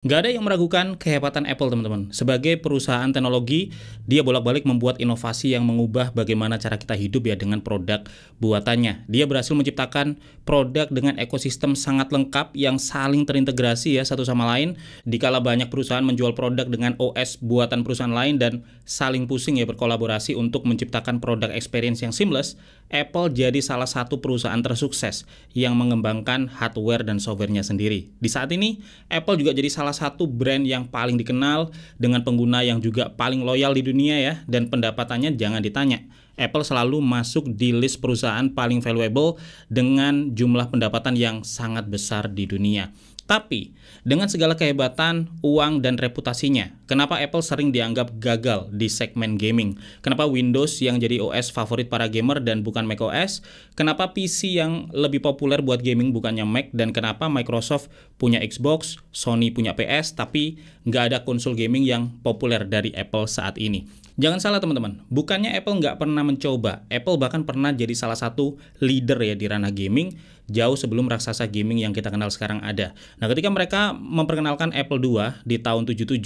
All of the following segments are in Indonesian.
Nggak ada yang meragukan kehebatan Apple, teman-teman. Sebagai perusahaan teknologi, dia bolak-balik membuat inovasi yang mengubah bagaimana cara kita hidup ya dengan produk buatannya. Dia berhasil menciptakan produk dengan ekosistem sangat lengkap yang saling terintegrasi ya satu sama lain. Dikala banyak perusahaan menjual produk dengan OS buatan perusahaan lain dan saling pusing ya berkolaborasi untuk menciptakan produk experience yang seamless, Apple jadi salah satu perusahaan tersukses yang mengembangkan hardware dan softwarenya sendiri. Di saat ini, Apple juga jadi salah satu brand yang paling dikenal dengan pengguna yang juga paling loyal di dunia ya, dan pendapatannya jangan ditanya. Apple selalu masuk di list perusahaan paling valuable dengan jumlah pendapatan yang sangat besar di dunia. Tapi, dengan segala kehebatan, uang, dan reputasinya, kenapa Apple sering dianggap gagal di segmen gaming? Kenapa Windows yang jadi OS favorit para gamer dan bukan macOS? Kenapa PC yang lebih populer buat gaming bukannya Mac? Dan kenapa Microsoft punya Xbox, Sony punya PS, tapi nggak ada konsol gaming yang populer dari Apple saat ini? Jangan salah teman-teman, bukannya Apple nggak pernah mencoba. Apple bahkan pernah jadi salah satu leader ya di ranah gaming, jauh sebelum raksasa gaming yang kita kenal sekarang ada. Nah, ketika mereka memperkenalkan Apple II di tahun 77,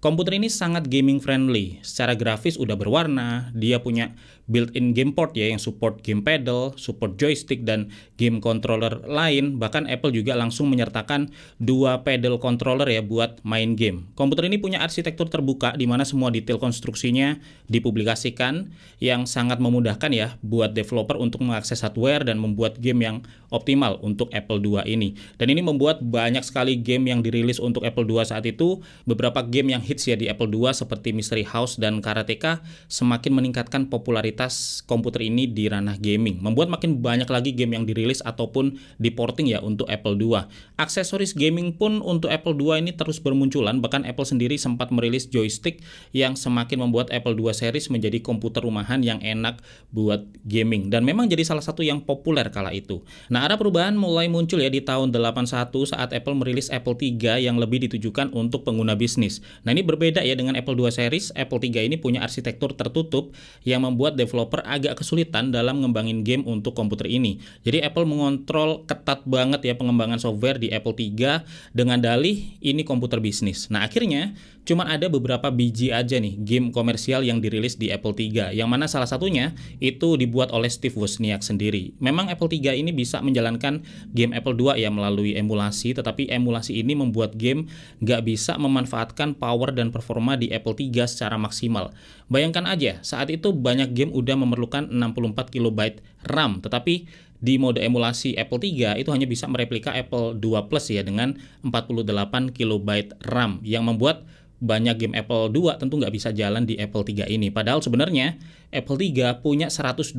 komputer ini sangat gaming friendly. Secara grafis udah berwarna, dia punya built-in game port ya yang support game pedal, support joystick, dan game controller lain. Bahkan Apple juga langsung menyertakan dua pedal controller ya buat main game. Komputer ini punya arsitektur terbuka di mana semua detail konstruksinya dipublikasikan yang sangat memudahkan ya buat developer untuk mengakses hardware dan membuat game yang optimal untuk Apple II ini. Dan ini membuat banyak sekali game yang dirilis untuk Apple II saat itu. Beberapa game yang hits ya di Apple II seperti Mystery House dan Karateka semakin meningkatkan popularitas komputer ini di ranah gaming. Membuat makin banyak lagi game yang dirilis ataupun diporting ya untuk Apple II. Aksesoris gaming pun untuk Apple II ini terus bermunculan. Bahkan Apple sendiri sempat merilis joystick yang semakin membuat Apple II series menjadi komputer rumahan yang enak buat gaming. Dan memang jadi salah satu yang populer kala itu. Nah, arah perubahan mulai muncul ya di tahun 81 saat Apple merilis Apple III yang lebih ditujukan untuk pengguna bisnis. Nah, ini berbeda ya dengan Apple II series. Apple III ini punya arsitektur tertutup yang membuat developer agak kesulitan dalam ngembangin game untuk komputer ini. Jadi Apple mengontrol ketat banget ya pengembangan software di Apple III dengan dalih ini komputer bisnis. Nah, akhirnya cuma ada beberapa biji aja nih game komersial yang dirilis di Apple III, yang mana salah satunya itu dibuat oleh Steve Wozniak sendiri. Memang Apple III ini bisa menjalankan game Apple II ya melalui emulasi, tetapi emulasi ini membuat game nggak bisa memanfaatkan power dan performa di Apple III secara maksimal. Bayangkan aja, saat itu banyak game udah memerlukan 64 KB RAM, tetapi di mode emulasi Apple III itu hanya bisa mereplika Apple II Plus ya dengan 48 KB RAM, yang membuat banyak game Apple II tentu nggak bisa jalan di Apple III ini. Padahal sebenarnya Apple III punya 128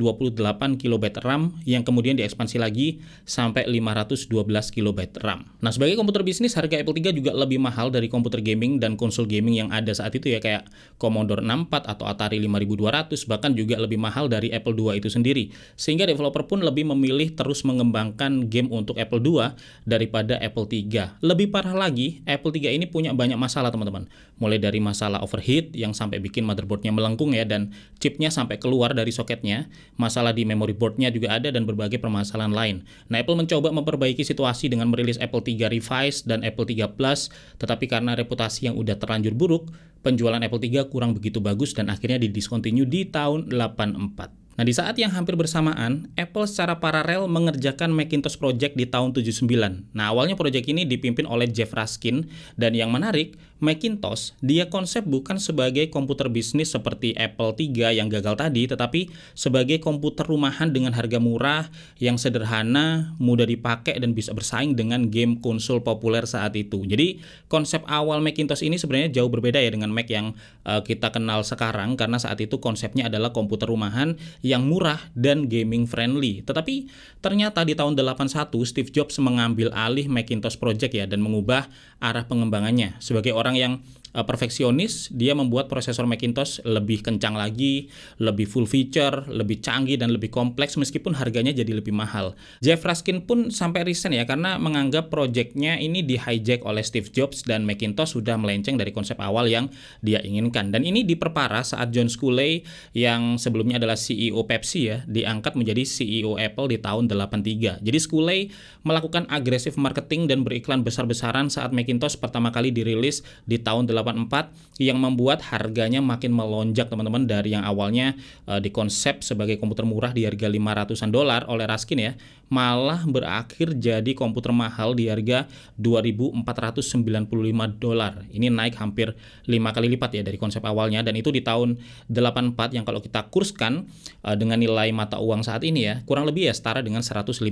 KB RAM yang kemudian diekspansi lagi sampai 512 KB RAM. Nah, sebagai komputer bisnis, harga Apple III juga lebih mahal dari komputer gaming dan konsol gaming yang ada saat itu ya, kayak Commodore 64 atau Atari 5200, bahkan juga lebih mahal dari Apple II itu sendiri. Sehingga developer pun lebih memilih terus mengembangkan game untuk Apple II daripada Apple III. Lebih parah lagi, Apple III ini punya banyak masalah teman-teman. Mulai dari masalah overheat yang sampai bikin motherboardnya melengkung ya, dan chipnya sampai keluar dari soketnya, masalah di memory boardnya juga ada, dan berbagai permasalahan lain. Nah, Apple mencoba memperbaiki situasi dengan merilis Apple III Revised dan Apple III Plus, tetapi karena reputasi yang udah terlanjur buruk, penjualan Apple III kurang begitu bagus dan akhirnya didiscontinue di tahun 84. Nah, di saat yang hampir bersamaan, Apple secara paralel mengerjakan Macintosh Project di tahun 79. Nah, awalnya proyek ini dipimpin oleh Jeff Raskin, dan yang menarik, Macintosh dia konsep bukan sebagai komputer bisnis seperti Apple III yang gagal tadi, tetapi sebagai komputer rumahan dengan harga murah, yang sederhana, mudah dipakai, dan bisa bersaing dengan game konsol populer saat itu. Jadi, konsep awal Macintosh ini sebenarnya jauh berbeda ya dengan Mac yang kita kenal sekarang, karena saat itu konsepnya adalah komputer rumahan yang murah dan gaming friendly. Tetapi ternyata di tahun 81 Steve Jobs mengambil alih Macintosh Project ya dan mengubah arah pengembangannya. Sebagai orang yang perfeksionis, dia membuat prosesor Macintosh lebih kencang lagi, lebih full feature, lebih canggih dan lebih kompleks meskipun harganya jadi lebih mahal. Jeff Raskin pun sampai resign ya karena menganggap proyeknya ini di hijack oleh Steve Jobs dan Macintosh sudah melenceng dari konsep awal yang dia inginkan. Dan ini diperparah saat John Sculley yang sebelumnya adalah CEO Pepsi ya, diangkat menjadi CEO Apple di tahun 83. Jadi Sculley melakukan agresif marketing dan beriklan besar-besaran saat Macintosh pertama kali dirilis di tahun 84 yang membuat harganya makin melonjak teman-teman, dari yang awalnya dikonsep sebagai komputer murah di harga $500 oleh Raskin ya, malah berakhir jadi komputer mahal di harga $2.495. Ini naik hampir 5 kali lipat ya dari konsep awalnya, dan itu di tahun 84 yang kalau kita kurskan dengan nilai mata uang saat ini ya, kurang lebih ya setara dengan 115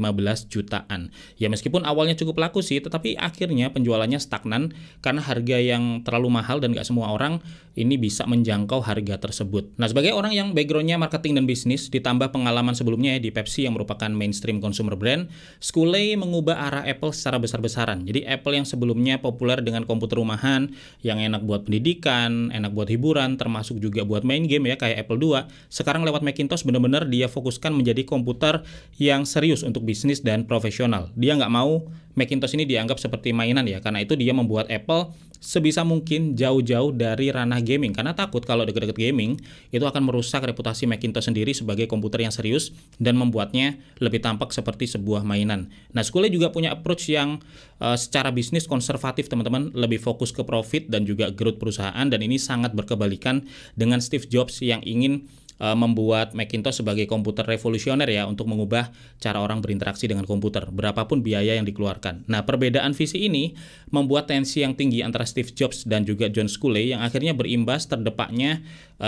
jutaan. Ya meskipun awalnya cukup laku sih, tetapi akhirnya penjualannya stagnan karena harga yang terlalu mahal dan nggak semua orang ini bisa menjangkau harga tersebut. Nah, sebagai orang yang backgroundnya marketing dan bisnis, ditambah pengalaman sebelumnya di Pepsi yang merupakan mainstream consumer brand, Sculley mengubah arah Apple secara besar-besaran. Jadi Apple yang sebelumnya populer dengan komputer rumahan, yang enak buat pendidikan, enak buat hiburan, termasuk juga buat main game ya kayak Apple II, sekarang lewat Macintosh benar-benar dia fokuskan menjadi komputer yang serius untuk bisnis dan profesional. Dia nggak mau Macintosh ini dianggap seperti mainan ya, karena itu dia membuat Apple sebisa mungkin jauh-jauh dari ranah gaming, karena takut kalau deket-deket gaming itu akan merusak reputasi Macintosh sendiri sebagai komputer yang serius dan membuatnya lebih tampak seperti sebuah mainan. Nah, Sculley juga punya approach yang secara bisnis konservatif teman-teman, lebih fokus ke profit dan juga growth perusahaan, dan ini sangat berkebalikan dengan Steve Jobs yang ingin membuat Macintosh sebagai komputer revolusioner ya, untuk mengubah cara orang berinteraksi dengan komputer, berapapun biaya yang dikeluarkan. Nah, perbedaan visi ini membuat tensi yang tinggi antara Steve Jobs dan juga John Sculley yang akhirnya berimbas terdepaknya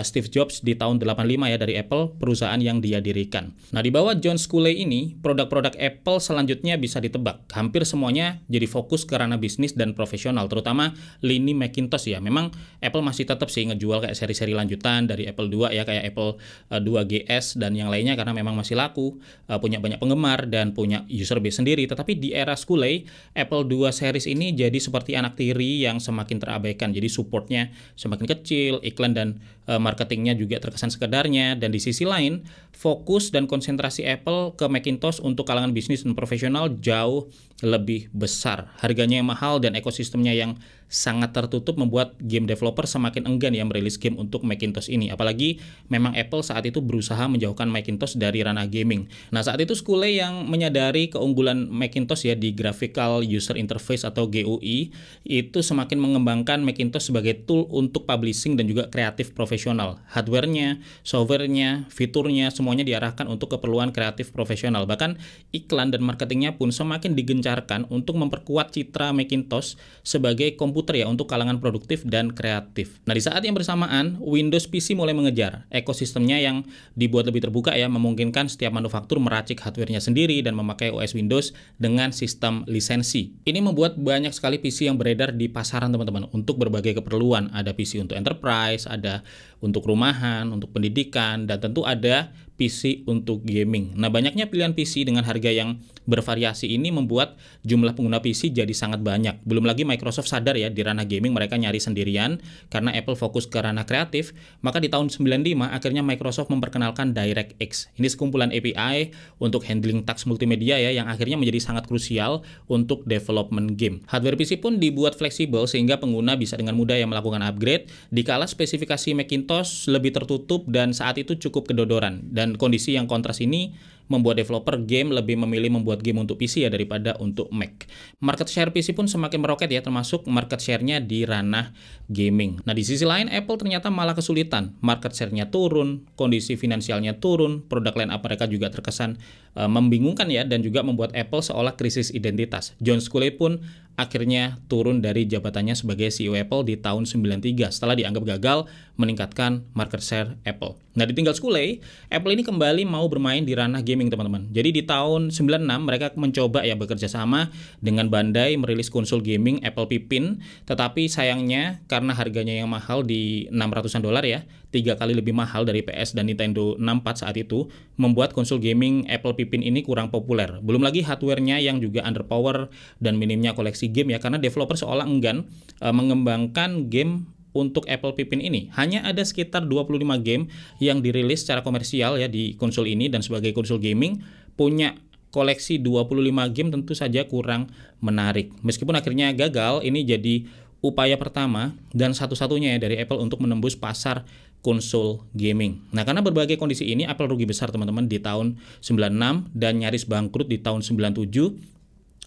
Steve Jobs di tahun 85 ya dari Apple, perusahaan yang dia dirikan. Nah, di bawah John Sculley ini, produk-produk Apple selanjutnya bisa ditebak. Hampir semuanya jadi fokus ke ranah bisnis dan profesional, terutama lini Macintosh ya. Memang Apple masih tetap sih ngejual kayak seri-seri lanjutan dari Apple II ya, kayak Apple II GS dan yang lainnya karena memang masih laku, punya banyak penggemar dan punya user base sendiri. Tetapi di era Sculley, Apple II series ini jadi seperti anak tiri yang semakin terabaikan. Jadi supportnya semakin kecil, iklan dan marketingnya juga terkesan sekedarnya, dan di sisi lain fokus dan konsentrasi Apple ke Macintosh untuk kalangan bisnis dan profesional jauh lebih besar. Harganya yang mahal dan ekosistemnya yang sangat tertutup membuat game developer semakin enggan ya merilis game untuk Macintosh ini. Apalagi memang Apple saat itu berusaha menjauhkan Macintosh dari ranah gaming. Nah, saat itu Sculley yang menyadari keunggulan Macintosh ya di Graphical User Interface atau GUI, itu semakin mengembangkan Macintosh sebagai tool untuk publishing dan juga kreatif profesional. Hardware-nya, software-nya, fiturnya semuanya diarahkan untuk keperluan kreatif profesional. Bahkan iklan dan marketingnya pun semakin digencarkan untuk memperkuat citra Macintosh sebagai komputer ya untuk kalangan produktif dan kreatif. Nah, di saat yang bersamaan Windows PC mulai mengejar. Ekosistemnya yang dibuat lebih terbuka ya, memungkinkan setiap manufaktur meracik hardware-nya sendiri dan memakai OS Windows dengan sistem lisensi. Ini membuat banyak sekali PC yang beredar di pasaran teman-teman untuk berbagai keperluan. Ada PC untuk enterprise, ada untuk rumahan, untuk pendidikan, dan tentu ada PC untuk gaming. Nah, banyaknya pilihan PC dengan harga yang bervariasi ini membuat jumlah pengguna PC jadi sangat banyak. Belum lagi Microsoft sadar ya di ranah gaming mereka nyari sendirian karena Apple fokus ke ranah kreatif. Maka di tahun 95 akhirnya Microsoft memperkenalkan DirectX. Ini sekumpulan API untuk handling taks multimedia ya, yang akhirnya menjadi sangat krusial untuk development game. Hardware PC pun dibuat fleksibel sehingga pengguna bisa dengan mudah yang melakukan upgrade dikala spesifikasi Macintosh lebih tertutup dan saat itu cukup kedodoran. Dan kondisi yang kontras ini membuat developer game lebih memilih membuat game untuk PC ya daripada untuk Mac. Market share PC pun semakin meroket ya, termasuk market share-nya di ranah gaming. Nah, di sisi lain Apple ternyata malah kesulitan. Market share-nya turun, kondisi finansialnya turun, produk line up mereka juga terkesan membingungkan ya, dan juga membuat Apple seolah krisis identitas. John Sculley pun akhirnya turun dari jabatannya sebagai CEO Apple di tahun 93 setelah dianggap gagal meningkatkan market share Apple. Nah, ditinggal Sculley, Apple ini kembali mau bermain di ranah gaming teman-teman. Jadi di tahun 96 mereka mencoba ya bekerja sama dengan Bandai merilis konsol gaming Apple Pippin, tetapi sayangnya karena harganya yang mahal di $600 ya, 3 kali lebih mahal dari PS dan Nintendo 64 saat itu, membuat konsol gaming Apple Pippin ini kurang populer. Belum lagi hardware-nya yang juga underpower dan minimnya koleksi game ya, karena developer seolah enggan mengembangkan game untuk Apple Pippin ini. Hanya ada sekitar 25 game yang dirilis secara komersial ya di konsol ini, dan sebagai konsol gaming punya koleksi 25 game tentu saja kurang menarik. Meskipun akhirnya gagal, ini jadi upaya pertama dan satu-satunya ya dari Apple untuk menembus pasar konsol gaming. Nah, karena berbagai kondisi ini Apple rugi besar teman-teman di tahun 96 dan nyaris bangkrut di tahun 97.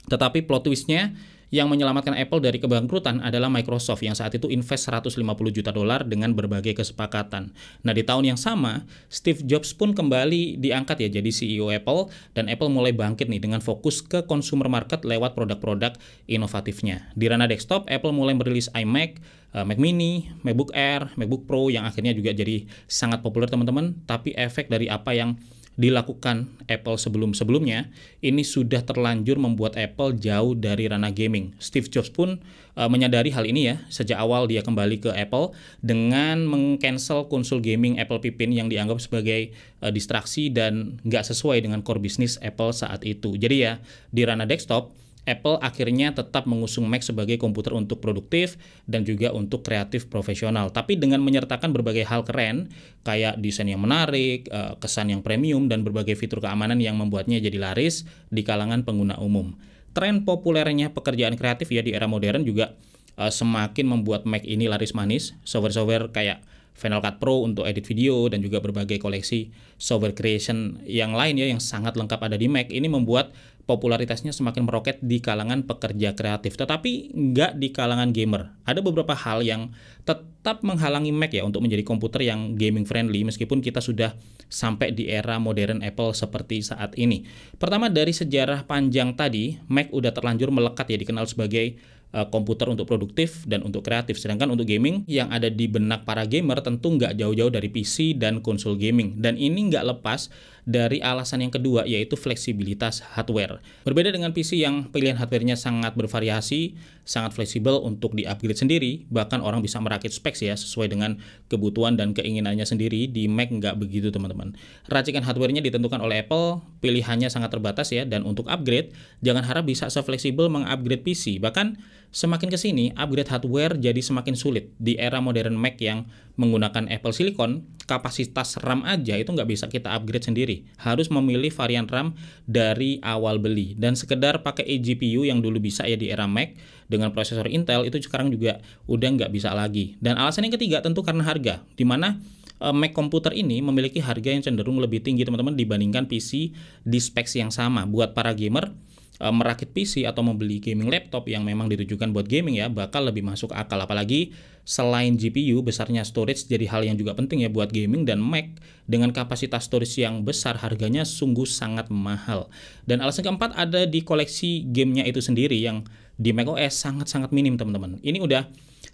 Tetapi plot twistnya, yang menyelamatkan Apple dari kebangkrutan adalah Microsoft yang saat itu invest 150 juta dolar dengan berbagai kesepakatan. Nah, di tahun yang sama, Steve Jobs pun kembali diangkat ya jadi CEO Apple, dan Apple mulai bangkit nih dengan fokus ke consumer market lewat produk-produk inovatifnya. Di ranah desktop, Apple mulai merilis iMac, Mac Mini, MacBook Air, MacBook Pro yang akhirnya juga jadi sangat populer teman-teman, tapi efek dari apa yang dilakukan Apple sebelum-sebelumnya ini sudah terlanjur membuat Apple jauh dari ranah gaming. Steve Jobs pun menyadari hal ini ya. Sejak awal dia kembali ke Apple dengan meng-cancel konsol gaming Apple Pippin yang dianggap sebagai distraksi dan nggak sesuai dengan core bisnis Apple saat itu. Jadi ya, di ranah desktop Apple akhirnya tetap mengusung Mac sebagai komputer untuk produktif dan juga untuk kreatif profesional, tapi dengan menyertakan berbagai hal keren kayak desain yang menarik, kesan yang premium, dan berbagai fitur keamanan yang membuatnya jadi laris di kalangan pengguna umum. Tren populernya pekerjaan kreatif ya di era modern juga semakin membuat Mac ini laris manis. Software-software kayak Final Cut Pro untuk edit video dan juga berbagai koleksi software creation yang lain ya yang sangat lengkap ada di Mac ini membuat popularitasnya semakin meroket di kalangan pekerja kreatif, tetapi nggak di kalangan gamer. Ada beberapa hal yang tetap menghalangi Mac ya untuk menjadi komputer yang gaming friendly meskipun kita sudah sampai di era modern Apple seperti saat ini. Pertama, dari sejarah panjang tadi, Mac udah terlanjur melekat ya dikenal sebagai komputer untuk produktif dan untuk kreatif. Sedangkan untuk gaming yang ada di benak para gamer tentu nggak jauh-jauh dari PC dan konsol gaming. Dan ini nggak lepas dari alasan yang kedua, yaitu fleksibilitas hardware. Berbeda dengan PC yang pilihan hardware-nya sangat bervariasi, sangat fleksibel untuk di-upgrade sendiri, bahkan orang bisa merakit specs ya sesuai dengan kebutuhan dan keinginannya sendiri. Di Mac nggak begitu teman-teman. Racikan hardware-nya ditentukan oleh Apple, pilihannya sangat terbatas ya, dan untuk upgrade, jangan harap bisa se-fleksibel meng-upgrade PC. Bahkan semakin kesini, upgrade hardware jadi semakin sulit. Di era modern Mac yang menggunakan Apple Silicon, kapasitas RAM aja itu nggak bisa kita upgrade sendiri. Harus memilih varian RAM dari awal beli. Dan sekedar pakai eGPU yang dulu bisa ya di era Mac, dengan prosesor Intel, itu sekarang juga udah nggak bisa lagi. Dan alasan yang ketiga tentu karena harga, di mana Mac komputer ini memiliki harga yang cenderung lebih tinggi teman-teman dibandingkan PC di specs yang sama. Buat para gamer, merakit PC atau membeli gaming laptop yang memang ditujukan buat gaming ya bakal lebih masuk akal, apalagi selain GPU besarnya storage jadi hal yang juga penting ya buat gaming, dan Mac dengan kapasitas storage yang besar harganya sungguh sangat mahal. Dan alasan keempat ada di koleksi gamenya itu sendiri yang di macOS sangat-sangat minim teman-teman. Ini udah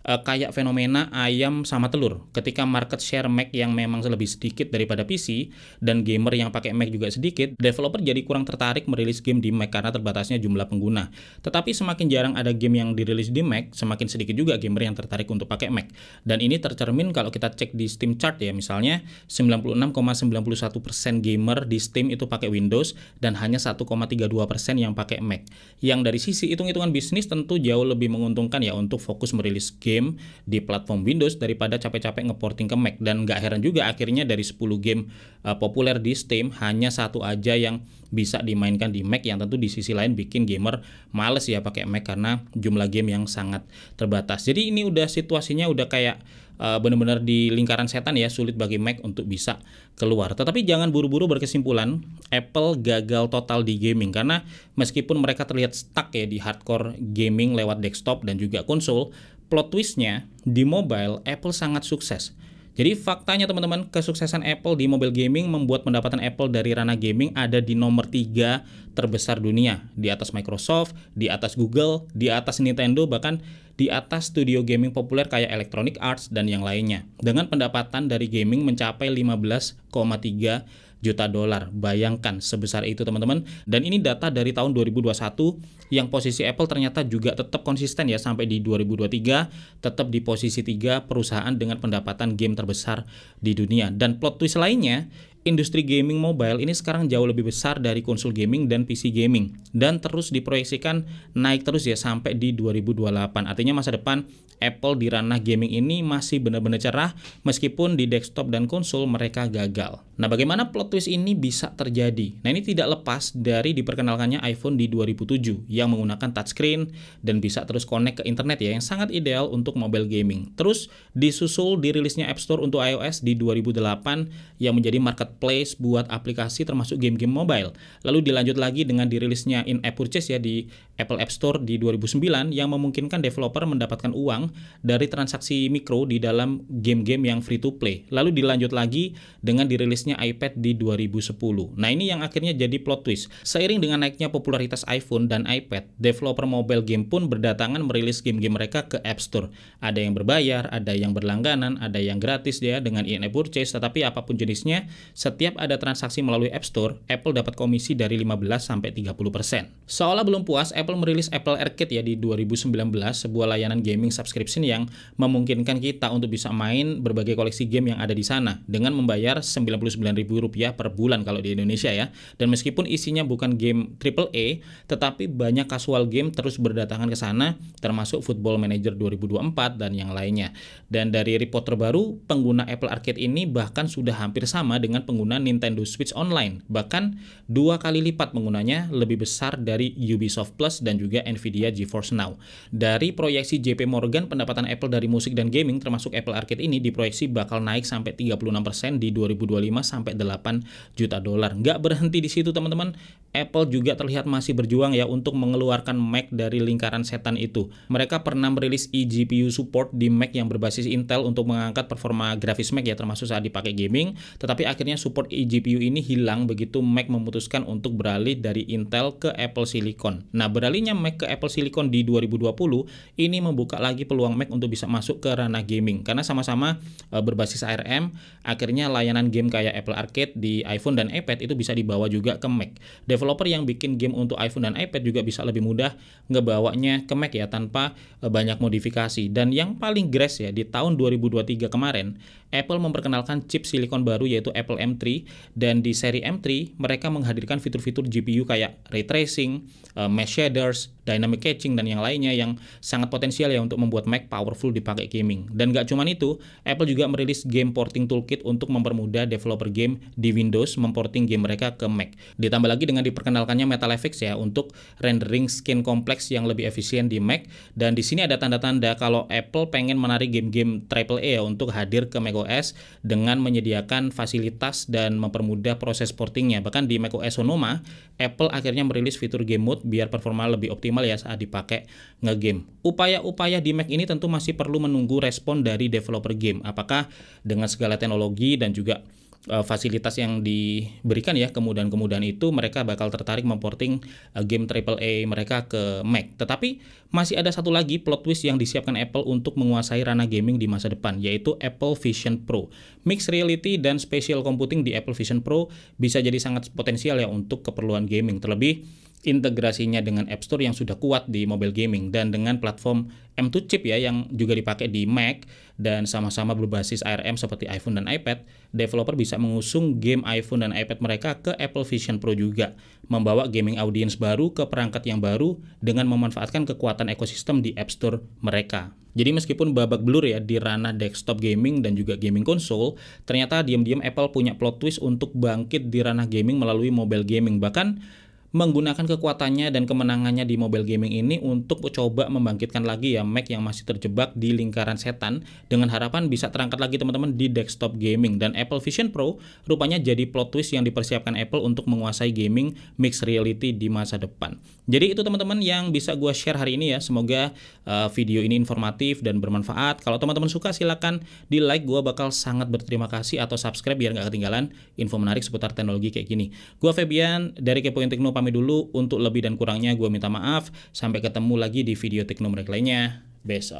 kayak fenomena ayam sama telur. Ketika market share Mac yang memang lebih sedikit daripada PC dan gamer yang pakai Mac juga sedikit, developer jadi kurang tertarik merilis game di Mac karena terbatasnya jumlah pengguna. Tetapi semakin jarang ada game yang dirilis di Mac, semakin sedikit juga gamer yang tertarik untuk pakai Mac. Dan ini tercermin kalau kita cek di Steam chart ya, misalnya 96,91% gamer di Steam itu pakai Windows dan hanya 1,32% yang pakai Mac. Yang dari sisi hitung-hitungan bisnis tentu jauh lebih menguntungkan ya untuk fokus merilis game di platform Windows daripada capek-capek ngeporting ke Mac. Dan nggak heran juga akhirnya dari 10 game populer di Steam hanya satu aja yang bisa dimainkan di Mac, yang tentu di sisi lain bikin gamer males ya pakai Mac karena jumlah game yang sangat terbatas. Jadi ini udah situasinya udah kayak benar-benar di lingkaran setan ya, sulit bagi Mac untuk bisa keluar. Tetapi jangan buru-buru berkesimpulan Apple gagal total di gaming, karena meskipun mereka terlihat stuck ya di hardcore gaming lewat desktop dan juga konsol, plot twistnya di mobile Apple sangat sukses. Jadi faktanya teman-teman, kesuksesan Apple di mobile gaming membuat pendapatan Apple dari ranah gaming ada di nomor 3 terbesar dunia, di atas Microsoft, di atas Google, di atas Nintendo, bahkan di atas studio gaming populer kayak Electronic Arts dan yang lainnya. Dengan pendapatan dari gaming mencapai 15,3 juta dolar. Bayangkan sebesar itu teman-teman. Dan ini data dari tahun 2021 yang posisi Apple ternyata juga tetap konsisten ya sampai di 2023 tetap di posisi 3 perusahaan dengan pendapatan game terbesar di dunia. Dan plot twist lainnya, industri gaming mobile ini sekarang jauh lebih besar dari konsol gaming dan PC gaming, dan terus diproyeksikan naik terus ya sampai di 2028. Artinya masa depan Apple di ranah gaming ini masih benar-benar cerah meskipun di desktop dan konsol mereka gagal. Nah, bagaimana plot twist ini bisa terjadi? Nah, ini tidak lepas dari diperkenalkannya iPhone di 2007 yang menggunakan touchscreen dan bisa terus connect ke internet ya, yang sangat ideal untuk mobile gaming. Terus disusul dirilisnya App Store untuk iOS di 2008 yang menjadi marketplace buat aplikasi termasuk game-game mobile. Lalu dilanjut lagi dengan dirilisnya in-app purchase ya di Apple App Store di 2009 yang memungkinkan developer mendapatkan uang dari transaksi mikro di dalam game-game yang free to play. Lalu dilanjut lagi dengan dirilisnya iPad di 2010. Nah, ini yang akhirnya jadi plot twist. Seiring dengan naiknya popularitas iPhone dan iPad, developer mobile game pun berdatangan merilis game-game mereka ke App Store. Ada yang berbayar, ada yang berlangganan, ada yang gratis ya dengan in-app purchase, tetapi apapun jenisnya, setiap ada transaksi melalui App Store, Apple dapat komisi dari 15-30%. Seolah belum puas, Apple merilis Apple Arcade ya di 2019, sebuah layanan gaming subscription yang memungkinkan kita untuk bisa main berbagai koleksi game yang ada di sana dengan membayar Rp99.000 per bulan kalau di Indonesia ya. Dan meskipun isinya bukan game AAA, tetapi banyak casual game terus berdatangan ke sana, termasuk Football Manager 2024 dan yang lainnya. Dan dari report terbaru, pengguna Apple Arcade ini bahkan sudah hampir sama dengan pengguna Nintendo Switch Online. Bahkan 2 kali lipat penggunanya, lebih besar dari Ubisoft Plus dan juga Nvidia GeForce Now. Dari proyeksi JP Morgan, pendapatan Apple dari musik dan gaming termasuk Apple Arcade ini diproyeksi bakal naik sampai 36% di 2025 sampai $8 juta. Nggak berhenti di situ teman-teman, Apple juga terlihat masih berjuang ya untuk mengeluarkan Mac dari lingkaran setan itu. Mereka pernah merilis eGPU support di Mac yang berbasis Intel untuk mengangkat performa grafis Mac ya, termasuk saat dipakai gaming, tetapi akhirnya support eGPU ini hilang begitu Mac memutuskan untuk beralih dari Intel ke Apple Silicon. Nah, beralihnya Mac ke Apple Silicon di 2020 ini membuka lagi peluang Mac untuk bisa masuk ke ranah gaming karena sama-sama berbasis ARM. Akhirnya layanan game kayak Apple Arcade di iPhone dan iPad itu bisa dibawa juga ke Mac. Developer yang bikin game untuk iPhone dan iPad juga bisa lebih mudah ngebawanya ke Mac ya tanpa banyak modifikasi. Dan yang paling gres ya, di tahun 2023 kemarin Apple memperkenalkan chip silikon baru yaitu Apple M3, dan di seri M3 mereka menghadirkan fitur-fitur GPU kayak ray tracing, mesh shaders, dynamic caching dan yang lainnya yang sangat potensial ya untuk membuat Mac powerful dipakai gaming. Dan gak cuma itu, Apple juga merilis game porting toolkit untuk mempermudah developer game di Windows memporting game mereka ke Mac. Ditambah lagi dengan diperkenalkannya Metal FX ya untuk rendering skin kompleks yang lebih efisien di Mac. Dan di sini ada tanda-tanda kalau Apple pengen menarik game-game AAA ya untuk hadir ke macOS dengan menyediakan fasilitas dan mempermudah proses portingnya. Bahkan di macOS Sonoma, Apple akhirnya merilis fitur game mode biar performa lebih optimal ya saat dipakai ngegame. Upaya-upaya di Mac ini tentu masih perlu menunggu respon dari developer game. Apakah dengan segala teknologi dan juga fasilitas yang diberikan ya kemudahan-kemudahan itu mereka bakal tertarik memporting game AAA mereka ke Mac. Tetapi masih ada satu lagi plot twist yang disiapkan Apple untuk menguasai ranah gaming di masa depan, yaitu Apple Vision Pro. Mixed reality dan spatial computing di Apple Vision Pro bisa jadi sangat potensial ya untuk keperluan gaming, terlebih integrasinya dengan App Store yang sudah kuat di mobile gaming dan dengan platform M2 chip ya yang juga dipakai di Mac dan sama-sama berbasis ARM seperti iPhone dan iPad. Developer bisa mengusung game iPhone dan iPad mereka ke Apple Vision Pro juga, membawa gaming audience baru ke perangkat yang baru dengan memanfaatkan kekuatan ekosistem di App Store mereka. Jadi meskipun babak belur ya di ranah desktop gaming dan juga gaming konsol, ternyata diam-diam Apple punya plot twist untuk bangkit di ranah gaming melalui mobile gaming, bahkan menggunakan kekuatannya dan kemenangannya di mobile gaming ini untuk coba membangkitkan lagi ya Mac yang masih terjebak di lingkaran setan dengan harapan bisa terangkat lagi teman-teman di desktop gaming. Dan Apple Vision Pro rupanya jadi plot twist yang dipersiapkan Apple untuk menguasai gaming mixed reality di masa depan. Jadi itu teman-teman yang bisa gue share hari ini ya. Semoga video ini informatif dan bermanfaat. Kalau teman-teman suka silakan di like, gue bakal sangat berterima kasih, atau subscribe biar nggak ketinggalan info menarik seputar teknologi kayak gini. Gue Febian dari Kepoin Tekno pamit dulu. Untuk lebih dan kurangnya gue minta maaf. Sampai ketemu lagi di video Tekno Menarik lainnya besok.